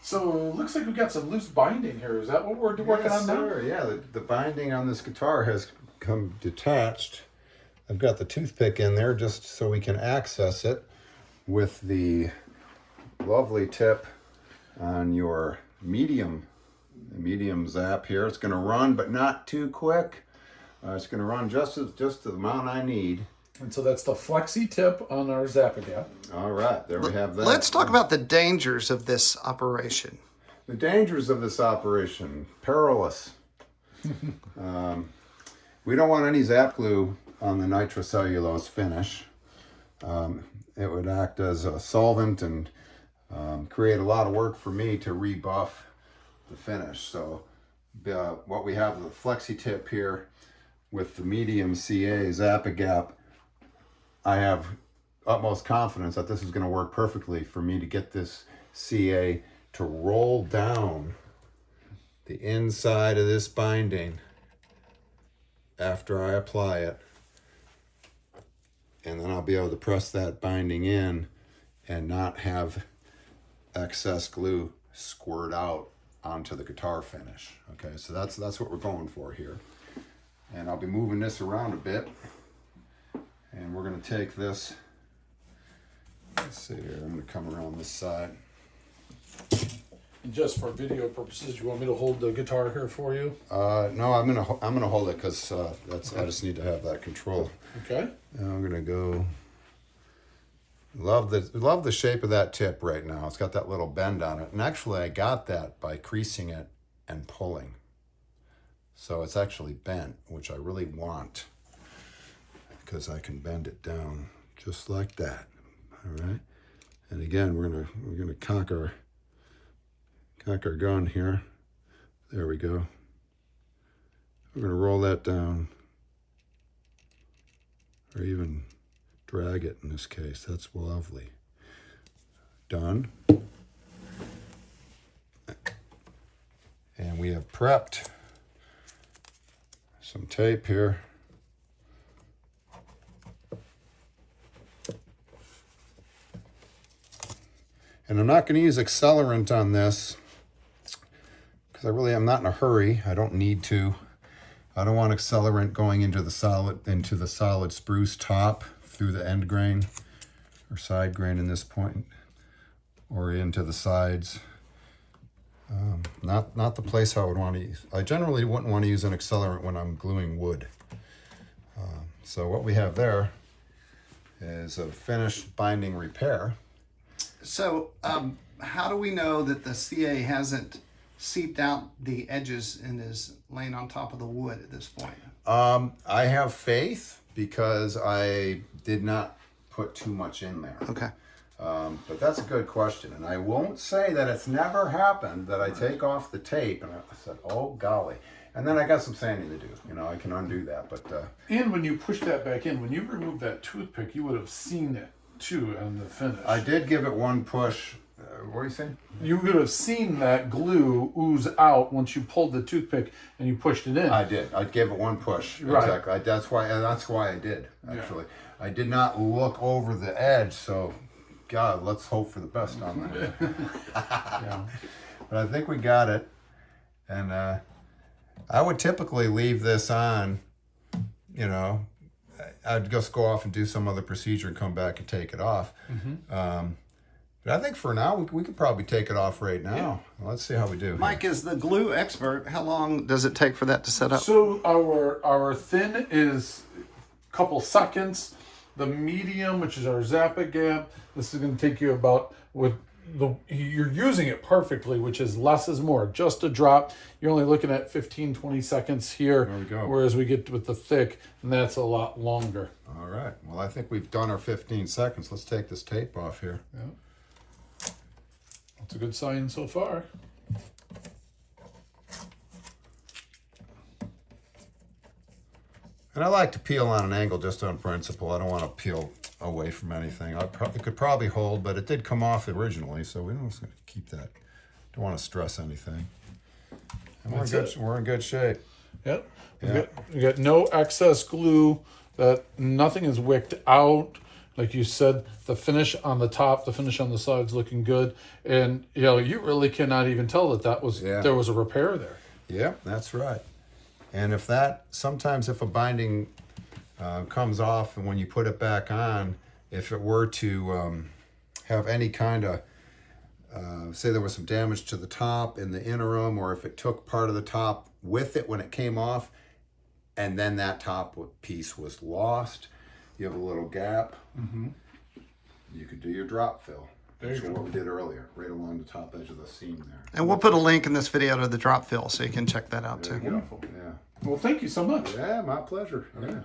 So it looks like we got some loose binding here. Is that what we're working on now? Yeah, the binding on this guitar has come detached. I've got the toothpick in there just so we can access it with the lovely tip on your medium zap here. It's going to run, but not too quick. It's going to run just the amount I need. And so that's the flexi tip on our Zap-A-Gap. All right, there we have that. Let's talk about the dangers of this operation. The dangers of this operation, perilous. We don't want any Zap Glue on the nitrocellulose finish. It would act as a solvent and create a lot of work for me to rebuff the finish. So what we have the flexi tip here with the medium CA Zap-A-Gap, I have utmost confidence that this is going to work perfectly for me to get this CA to roll down the inside of this binding after I apply it. And then I'll be able to press that binding in and not have excess glue squirt out onto the guitar finish. Okay, so that's what we're going for here. And I'll be moving this around a bit. And we're going to take this, let's see here, I'm going to come around this side. And just for video purposes, you want me to hold the guitar here for you? No, I'm gonna hold it because I just need to have that control. Okay. And I'm gonna go. Love the shape of that tip right now. It's got that little bend on it, and actually I got that by creasing it and pulling. So it's actually bent, which I really want, because I can bend it down just like that. All right. And again, we're gonna cock our gun here. There we go. We're gonna roll that down, or even drag it in this case. That's lovely. Done. And we have prepped some tape here. And I'm not going to use accelerant on this because I'm not in a hurry. I don't need to. I don't want accelerant going into the solid spruce top through the end grain or side grain in this point, or into the sides. Not the place I would want to use. I generally wouldn't want to use an accelerant when I'm gluing wood. So what we have there is a finished binding repair. So how do we know that the CA hasn't seeped out the edges and is laying on top of the wood at this point? I have faith because I did not put too much in there. Okay. But that's a good question. And I won't say that it's never happened that I take off the tape and I said, oh golly. And then I got some sanding to do. You know, I can undo that. But And when you push that back in, when you remove that toothpick, you would have seen it too on the finish. I did give it one push. What are you saying? You would have seen that glue ooze out once you pulled the toothpick and you pushed it in. I did. I gave it one push. Right. Exactly. That's why I did, actually. Yeah. I did not look over the edge, so God, let's hope for the best on that. Yeah. But I think we got it. And I would typically leave this on, you know, I'd just go off and do some other procedure and come back and take it off. Mm-hmm. But I think for now, we could probably take it off right now. Yeah. Let's see how we do. Mike is the glue expert. How long does it take for that to set up? So our thin is a couple seconds. The medium, which is our Zap-A-Gap, this is going to take you about, you're using it perfectly, which is less is more. Just a drop. You're only looking at 15, 20 seconds here. There we go. Whereas we get with the thick, and that's a lot longer. All right. Well, I think we've done our 15 seconds. Let's take this tape off here. Yeah. That's a good sign so far. And I like to peel on an angle just on principle. I don't want to peel away from anything. It could probably hold, but it did come off originally, so we don't keep that. Don't want to stress anything. And we're in good shape. Yep. We got no excess glue. That nothing is wicked out. like you said, the finish on the top, the finish on the sides looking good. And, you know, you really cannot even tell that there was a repair there. Yeah, that's right. And sometimes if a binding comes off and when you put it back on, if it were to have any kind of, say there was some damage to the top in the interim, or if it took part of the top with it when it came off, and then that top piece was lost, you have a little gap, you could do your drop fill. That's what we did earlier, right along the top edge of the seam there. And we'll put a link in this video to the drop fill so you can check that out too. Beautiful, yeah. Well, thank you so much. Yeah, my pleasure. Yeah.